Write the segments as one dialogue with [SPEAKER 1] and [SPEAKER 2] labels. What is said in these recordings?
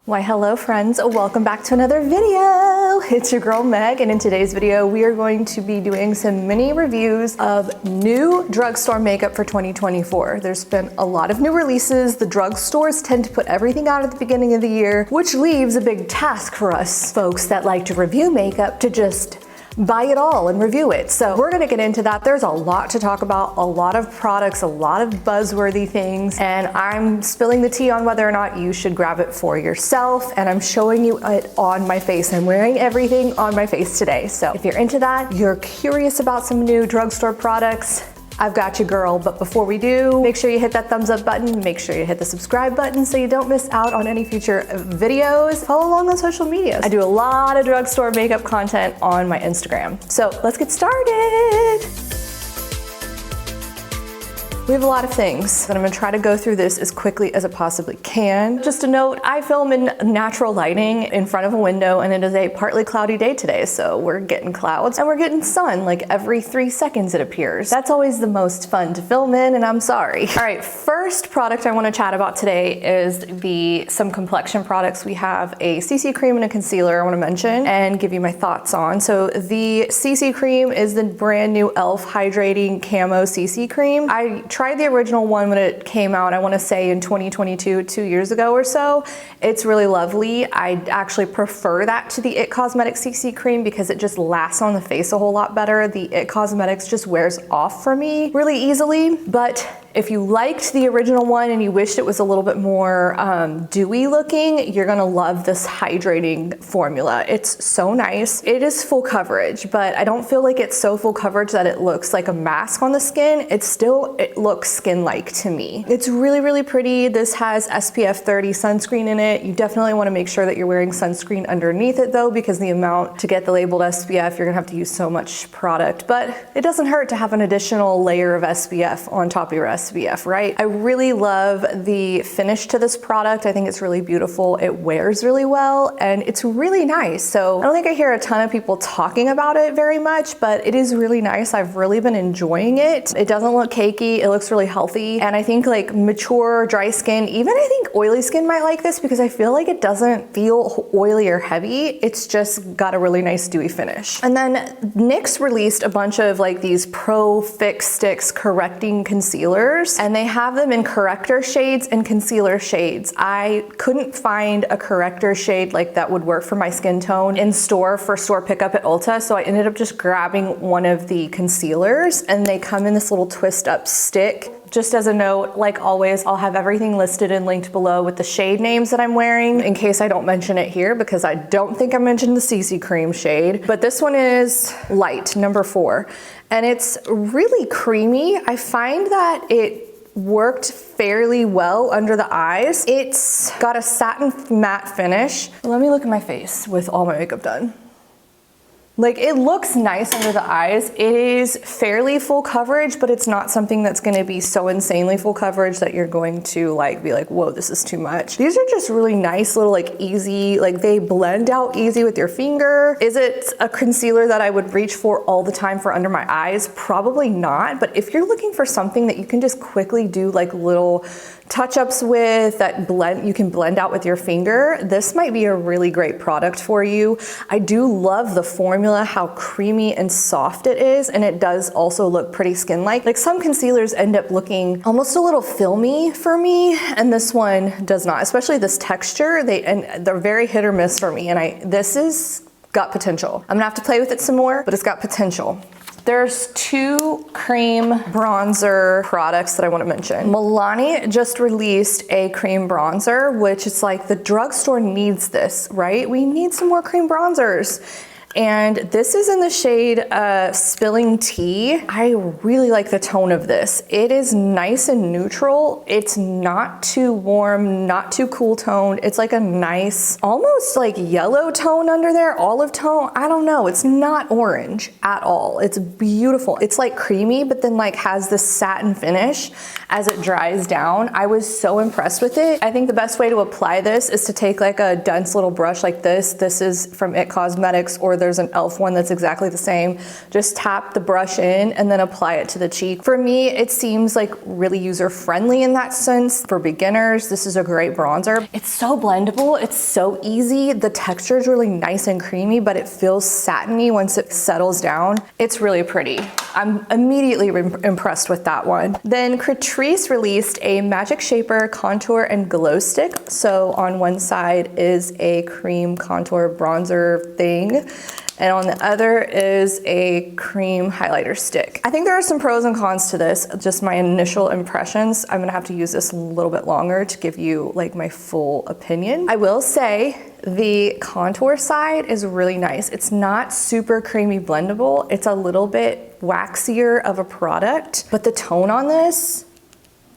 [SPEAKER 1] Why hello friends, welcome back to another video. It's your girl Meg, and in today's video we are going to be doing some mini reviews of new drugstore makeup for 2024. There's been a lot of new releases. The drugstores tend to put everything out at the beginning of the year, which leaves a big task for us folks that like to review makeup to just buy it all and review it. So we're gonna get into that. There's a lot to talk about, a lot of products, a lot of buzzworthy things, and I'm spilling the tea on whether or not you should grab it for yourself, and I'm showing you it on my face. I'm wearing everything on my face today. So if you're into that, you're curious about some new drugstore products, I've got you, girl. But before we do, make sure you hit that thumbs up button, make sure you hit the subscribe button so you don't miss out on any future videos. Follow along on social media. I do a lot of drugstore makeup content on my Instagram. So let's get started. We have a lot of things, but I'm gonna try to go through this as quickly as I possibly can. Just a note, I film in natural lighting in front of a window, and it is a partly cloudy day today, so we're getting clouds and we're getting sun like every 3 seconds it appears. That's always the most fun to film in, and I'm sorry. All right, first product I wanna chat about today is some complexion products. We have a CC cream and a concealer I wanna mention and give you my thoughts on. So the CC cream is the brand new e.l.f. Hydrating Camo CC cream. I tried the original one when it came out, I want to say in 2022, 2 years ago or so. It's really lovely. I actually prefer that to the IT Cosmetics CC cream because it just lasts on the face a whole lot better. The IT Cosmetics just wears off for me really easily, but if you liked the original one and you wished it was a little bit more dewy looking, you're gonna love this hydrating formula. It's so nice. It is full coverage, but I don't feel like it's so full coverage that it looks like a mask on the skin. It looks skin-like to me. It's really, really pretty. This has SPF 30 sunscreen in it. You definitely wanna make sure that you're wearing sunscreen underneath it though, because the amount to get the labeled SPF, you're gonna have to use so much product, but it doesn't hurt to have an additional layer of SPF on top of your SPF, right? I really love the finish to this product. I think it's really beautiful. It wears really well and it's really nice. So I don't think I hear a ton of people talking about it very much, but it is really nice. I've really been enjoying it. It doesn't look cakey. It looks really healthy. And I think like mature, dry skin, even I think oily skin might like this because I feel like it doesn't feel oily or heavy. It's just got a really nice dewy finish. And then NYX released a bunch of like these Pro Fix Sticks correcting concealers, and they have them in corrector shades and concealer shades. I couldn't find a corrector shade like that would work for my skin tone in store for store pickup at Ulta, so I ended up just grabbing one of the concealers, and they come in this little twist up stick. Just as a note, like always, I'll have everything listed and linked below with the shade names that I'm wearing in case I don't mention it here, because I don't think I mentioned the CC cream shade, but this one is light, number 4, and it's really creamy. I find that it worked fairly well under the eyes. It's got a satin matte finish. Let me look at my face with all my makeup done. Like, it looks nice under the eyes. It is fairly full coverage, but it's not something that's gonna be so insanely full coverage that you're going to like be like, whoa, this is too much. These are just really nice little like easy, like they blend out easy with your finger. Is it a concealer that I would reach for all the time for under my eyes? Probably not, but if you're looking for something that you can just quickly do like little touch-ups with that you can blend out with your finger, this might be a really great product for you. I do love the formula, how creamy and soft it is, and it does also look pretty skin-like. Like some concealers end up looking almost a little filmy for me, and this one does not, especially this texture. They're very hit or miss for me, and this is got potential. I'm gonna have to play with it some more, but it's got potential. There's 2 cream bronzer products that I want to mention. Milani just released a cream bronzer, which is like the drugstore needs this, right? We need some more cream bronzers. And this is in the shade Spilling Tea. I really like the tone of this. It is nice and neutral. It's not too warm, not too cool toned. It's like a nice, almost like yellow tone under there, olive tone. I don't know. It's not orange at all. It's beautiful. It's like creamy, but then like has this satin finish as it dries down. I was so impressed with it. I think the best way to apply this is to take like a dense little brush like this. This is from IT Cosmetics or there's an e.l.f. one that's exactly the same. Just tap the brush in and then apply it to the cheek. For me, it seems like really user-friendly in that sense. For beginners, this is a great bronzer. It's so blendable, it's so easy. The texture is really nice and creamy, but it feels satiny once it settles down. It's really pretty. I'm immediately impressed with that one. Then Catrice released a Magic Shaper Contour and Glow Stick. So on one side is a cream contour bronzer thing, and on the other is a cream highlighter stick. I think there are some pros and cons to this, just my initial impressions. I'm gonna have to use this a little bit longer to give you like my full opinion. I will say the contour side is really nice. It's not super creamy blendable. It's a little bit waxier of a product, but the tone on this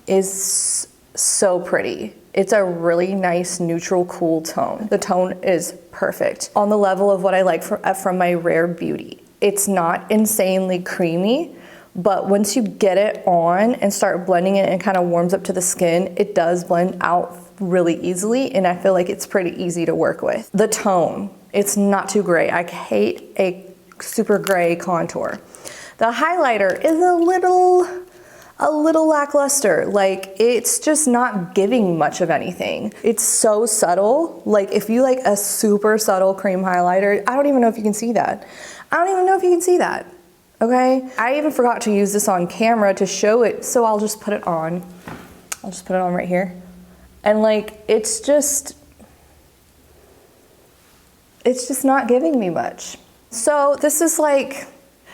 [SPEAKER 1] is so pretty. It's a really nice neutral cool tone. The tone is perfect on the level of what I like from my Rare Beauty. It's not insanely creamy, but once you get it on and start blending it and kind of warms up to the skin, it does blend out really easily, and I feel like it's pretty easy to work with. The tone, it's not too gray. I hate a super gray contour. The highlighter is a little lackluster. Like, it's just not giving much of anything. It's so subtle. Like, if you like a super subtle cream highlighter, I don't even know if you can see that. I don't even know if you can see that, okay? I even forgot to use this on camera to show it, so I'll just put it on. I'll just put it on right here. And like, it's just not giving me much. So this is like,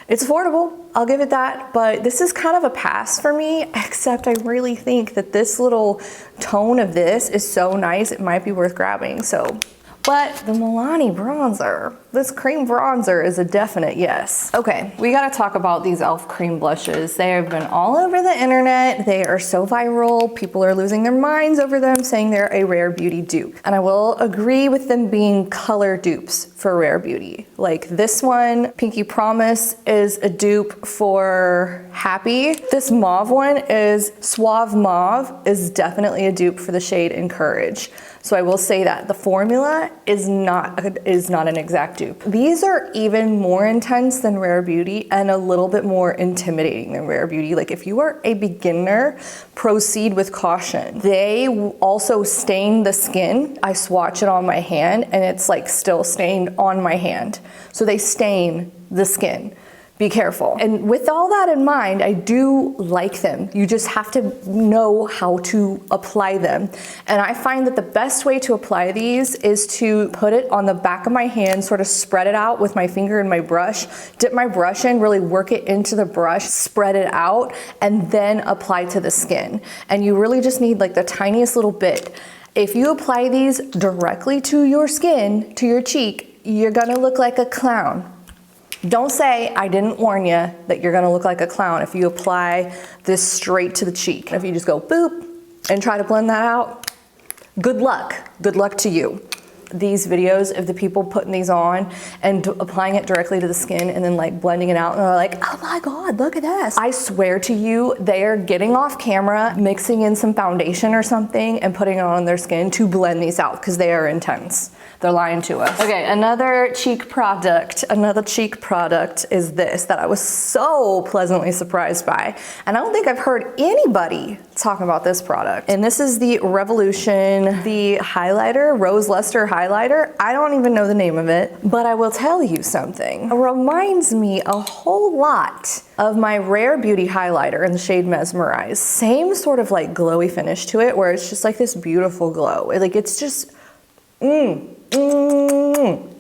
[SPEAKER 1] it's affordable, I'll give it that, but this is kind of a pass for me, except I really think that this little tone of this is so nice, it might be worth grabbing, so. But the Milani bronzer, this cream bronzer is a definite yes. Okay, we gotta talk about these e.l.f. cream blushes. They have been all over the internet. They are so viral. People are losing their minds over them, saying they're a Rare Beauty dupe. And I will agree with them being color dupes for Rare Beauty. Like this one, Pinky Promise, is a dupe for Happy. This mauve one is Suave Mauve, is definitely a dupe for the shade Encourage. So I will say that the formula is not an exact dupe. These are even more intense than Rare Beauty and a little bit more intimidating than Rare Beauty. Like, if you are a beginner, proceed with caution. They also stain the skin. I swatch it on my hand and it's like still stained on my hand. So they stain the skin. Be careful. And with all that in mind, I do like them. You just have to know how to apply them. And I find that the best way to apply these is to put it on the back of my hand, sort of spread it out with my finger and my brush, dip my brush in, really work it into the brush, spread it out, and then apply to the skin. And you really just need like the tiniest little bit. If you apply these directly to your skin, to your cheek, you're gonna look like a clown. Don't say I didn't warn you that you're gonna look like a clown if you apply this straight to the cheek. If you just go boop and try to blend that out, good luck to you. These videos of the people putting these on and applying it directly to the skin and then like blending it out, and they're like, oh my God, look at this. I swear to you, they are getting off camera, mixing in some foundation or something and putting it on their skin to blend these out because they are intense. They're lying to us. Okay, another cheek product is this that I was so pleasantly surprised by. And I don't think I've heard anybody talk about this product. And this is the Revolution, the highlighter, Rose Luster highlighter. I don't even know the name of it, but I will tell you something. It reminds me a whole lot of my Rare Beauty highlighter in the shade Mesmerize. Same sort of like glowy finish to it, where it's just like this beautiful glow. Like, it's just,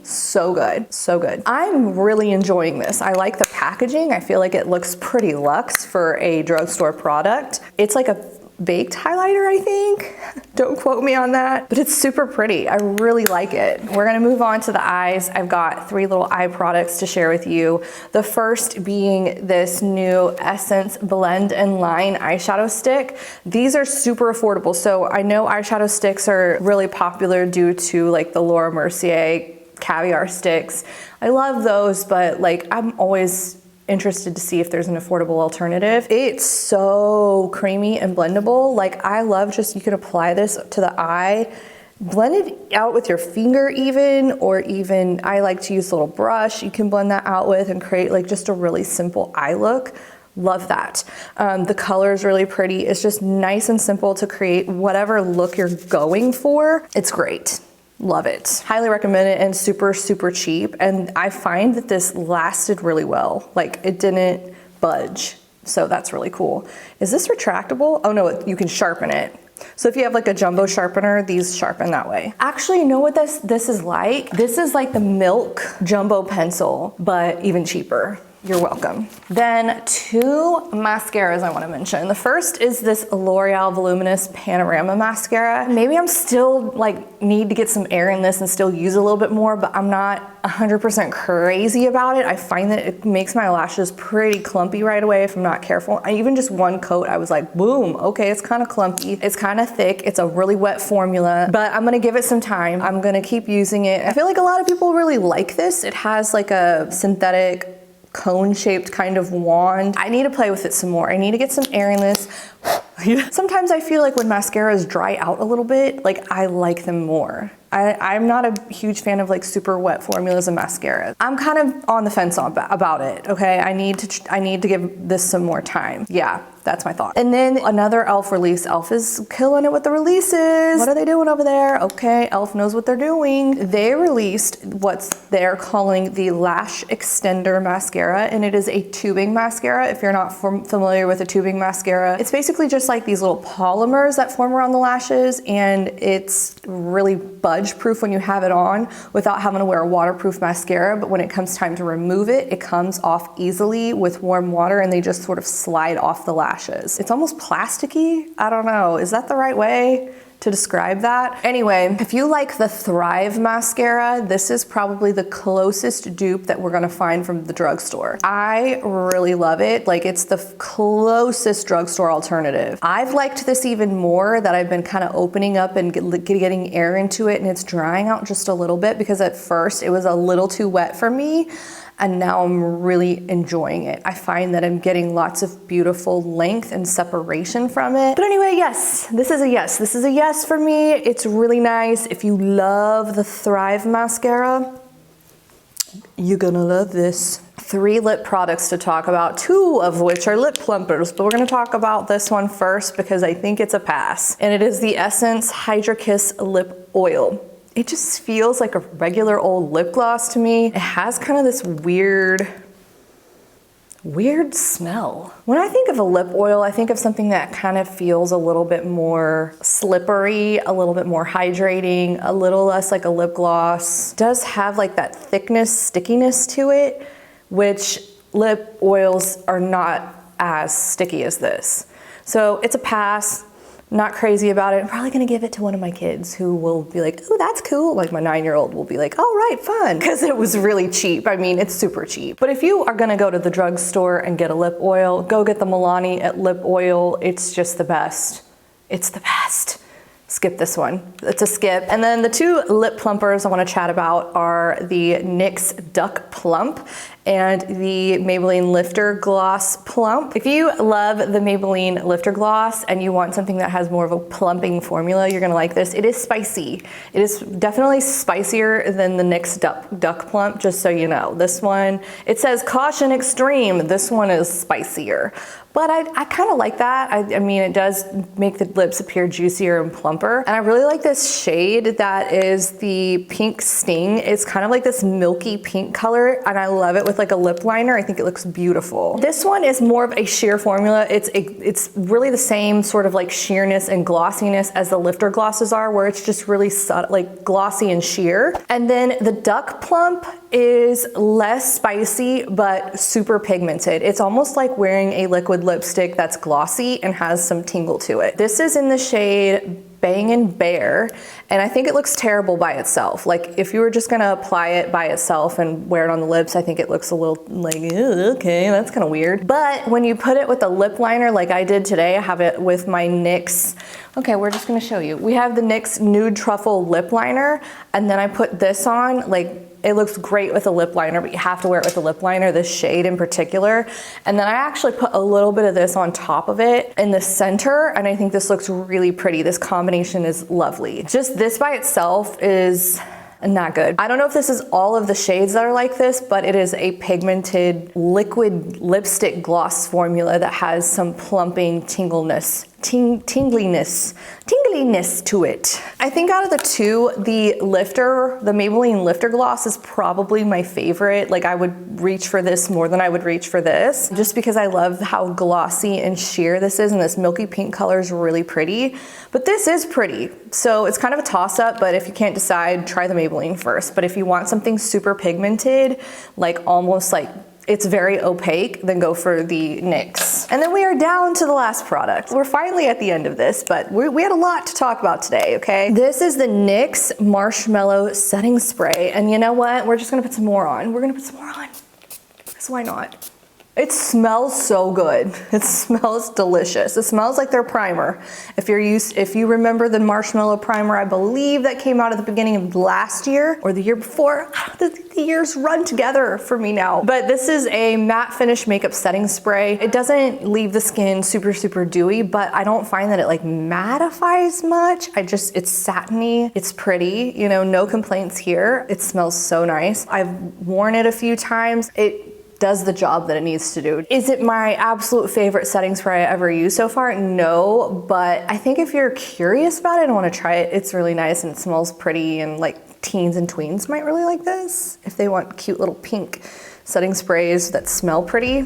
[SPEAKER 1] so good, so good. I'm really enjoying this. I like the packaging. I feel like it looks pretty luxe for a drugstore product. It's like a baked highlighter, I think. Don't quote me on that, but it's super pretty. I really like it. We're gonna move on to the eyes. I've got 3 little eye products to share with you. The first being this new Essence Blend and Line eyeshadow stick. These are super affordable. So I know eyeshadow sticks are really popular due to like the Laura Mercier caviar sticks. I love those, but like I'm always interested to see if there's an affordable alternative. It's so creamy and blendable. Like, I love just, you can apply this to the eye Blend it out with your finger even, or even I like to use a little brush. You can blend that out with and create like just a really simple eye look. Love that. The color is really pretty. It's just nice and simple to create whatever look you're going for. It's great. Love it. Highly recommend it, and super, super cheap. And I find that this lasted really well. Like it didn't budge. So that's really cool. Is this retractable? Oh no, you can sharpen it. So if you have like a jumbo sharpener, these sharpen that way. Actually, you know what this is like? This is like the Milk Jumbo Pencil, but even cheaper. You're welcome. Then 2 mascaras I want to mention. The first is this L'Oreal Voluminous Panorama Mascara. Maybe I'm still like need to get some air in this and still use a little bit more, but I'm not 100% crazy about it. I find that it makes my lashes pretty clumpy right away if I'm not careful. Even just one coat, I was like, boom, okay, it's kind of clumpy. It's kind of thick. It's a really wet formula, but I'm gonna give it some time. I'm gonna keep using it. I feel like a lot of people really like this. It has like a synthetic cone-shaped kind of wand. I need to play with it some more. I need to get some air in this. Sometimes I feel like when mascaras dry out a little bit, like I like them more. I'm not a huge fan of like super wet formulas of mascara. I'm kind of on the fence about it, okay? I need to give this some more time. Yeah, that's my thought. And then another e.l.f. release. e.l.f. is killing it with the releases. What are they doing over there? Okay, e.l.f. knows what they're doing. They released what they're calling the Lash Extender Mascara, and it is a tubing mascara. If you're not familiar with a tubing mascara, it's basically just like these little polymers that form around the lashes, and it's really budge proof when you have it on without having to wear a waterproof mascara. But when it comes time to remove it, it comes off easily with warm water, and they just sort of slide off the lashes. It's almost plasticky. I don't know. Is that the right way to describe that? Anyway, if you like the Thrive mascara, this is probably the closest dupe that we're gonna find from the drugstore. I really love it. Like, it's the closest drugstore alternative. I've liked this even more, that I've been kind of opening up and getting air into it, and it's drying out just a little bit, because at first it was a little too wet for me. And now I'm really enjoying it. I find that I'm getting lots of beautiful length and separation from it. But anyway, yes, this is a yes. This is a yes for me. It's really nice. If you love the Thrive mascara, you're gonna love this. 3 lip products to talk about, 2 of which are lip plumpers, but we're gonna talk about this one first because I think it's a pass. And it is the Essence Hydra Kiss Lip Oil. It just feels like a regular old lip gloss to me. It has kind of this weird smell. When I think of a lip oil, I think of something that kind of feels a little bit more slippery, a little bit more hydrating, a little less like a lip gloss. It does have like that thickness, stickiness to it, which lip oils are not as sticky as this. So it's a pass. Not crazy about it. I'm probably gonna give it to one of my kids who will be like, oh, that's cool. Like my 9-year-old will be like, all right, fun. Because it was really cheap. I mean, it's super cheap. But if you are gonna go to the drugstore and get a lip oil, go get the Milani lip oil. It's just the best. It's the best. Skip this one. It's a skip. And then the 2 lip plumpers I want to chat about are the NYX Duck Plump and the Maybelline Lifter Gloss Plump. If you love the Maybelline Lifter Gloss and you want something that has more of a plumping formula, you're gonna like this. It is spicy. It is definitely spicier than the NYX Duck Plump, just so you know. This one, it says caution extreme. This one is spicier. But I kind of like that. I mean, it does make the lips appear juicier and plumper. And I really like this shade that is the Pink Sting. It's kind of like this milky pink color, and I love it with like a lip liner. I think it looks beautiful. This one is more of a sheer formula. It's really the same sort of like sheerness and glossiness as the lifter glosses are, where it's just really subtle, like glossy and sheer. And then the Duck Plump is less spicy, but super pigmented. It's almost like wearing a liquid lipstick that's glossy and has some tingle to it. This is in the shade Bang and Bear, and I think it looks terrible by itself. Like if you were just gonna apply it by itself and wear it on the lips, I think it looks a little like, okay, that's kind of weird. But when you put it with a lip liner like I did today, I have it with my NYX, okay, we're just gonna show you. We have the NYX Nude Truffle Lip Liner, and then I put this on, like, it looks great with a lip liner, but you have to wear it with a lip liner, this shade in particular. And then I actually put a little bit of this on top of it in the center, and I think this looks really pretty. This combination is lovely. Just Just this by itself is not good. I don't know if this is all of the shades that are like this, but it is a pigmented liquid lipstick gloss formula that has some plumping tingliness to it. I think out of the two, the Maybelline Lifter Gloss is probably my favorite. Like I would reach for this more than I would reach for this, just because I love how glossy and sheer this is, and this milky pink color is really pretty. But this is pretty, so it's kind of a toss-up, but if you can't decide, try the Maybelline first. But if you want something super pigmented, like almost like it's very opaque, then go for the NYX. And then we are down to the last product. We're finally at the end of this, but we had a lot to talk about today, okay? This is the NYX Marshmallow Setting Spray. And you know what? We're just gonna put some more on. We're gonna put some more on, because why not? It smells so good. It smells delicious. It smells like their primer. If you remember the marshmallow primer, I believe that came out at the beginning of last year or the year before. The years run together for me now. But this is a matte finish makeup setting spray. It doesn't leave the skin super, super dewy, but I don't find that it like mattifies much. It's satiny, it's pretty, you know, no complaints here. It smells so nice. I've worn it a few times. It does the job that it needs to do. Is it my absolute favorite setting spray I ever used so far? No, but I think if you're curious about it and want to try it, it's really nice and it smells pretty, and like teens and tweens might really like this. If they want cute little pink setting sprays that smell pretty,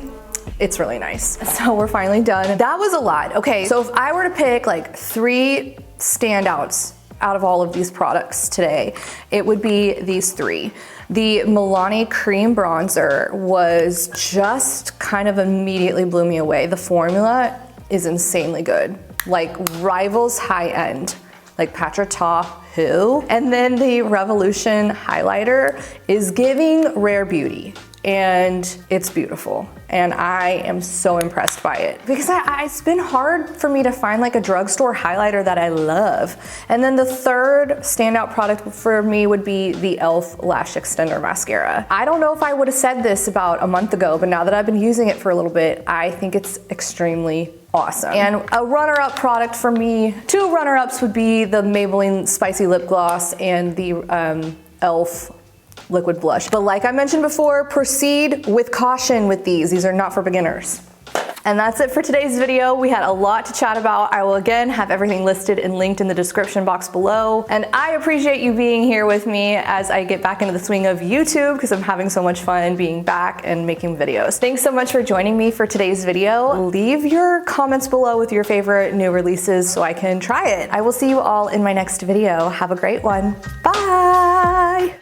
[SPEAKER 1] it's really nice. So we're finally done. That was a lot. Okay, so if I were to pick like 3 standouts out of all of these products today, it would be these 3. The Milani Cream Bronzer was just kind of immediately blew me away. The formula is insanely good, like rivals high end, like Patra Ta who. And then the Revolution highlighter is giving Rare Beauty, and it's beautiful. And I am so impressed by it, because it's been hard for me to find like a drugstore highlighter that I love. And then the third standout product for me would be the e.l.f. Lash Extender Mascara. I don't know if I would have said this about a month ago, but now that I've been using it for a little bit, I think it's extremely awesome. And a runner-up product for me, 2 runner-ups would be the Maybelline Spicy Lip Gloss and the e.l.f. Liquid Blush. But like I mentioned before, proceed with caution with these. These are not for beginners. And that's it for today's video. We had a lot to chat about. I will again have everything listed and linked in the description box below. And I appreciate you being here with me as I get back into the swing of YouTube, because I'm having so much fun being back and making videos. Thanks so much for joining me for today's video. Leave your comments below with your favorite new releases so I can try it. I will see you all in my next video. Have a great one. Bye!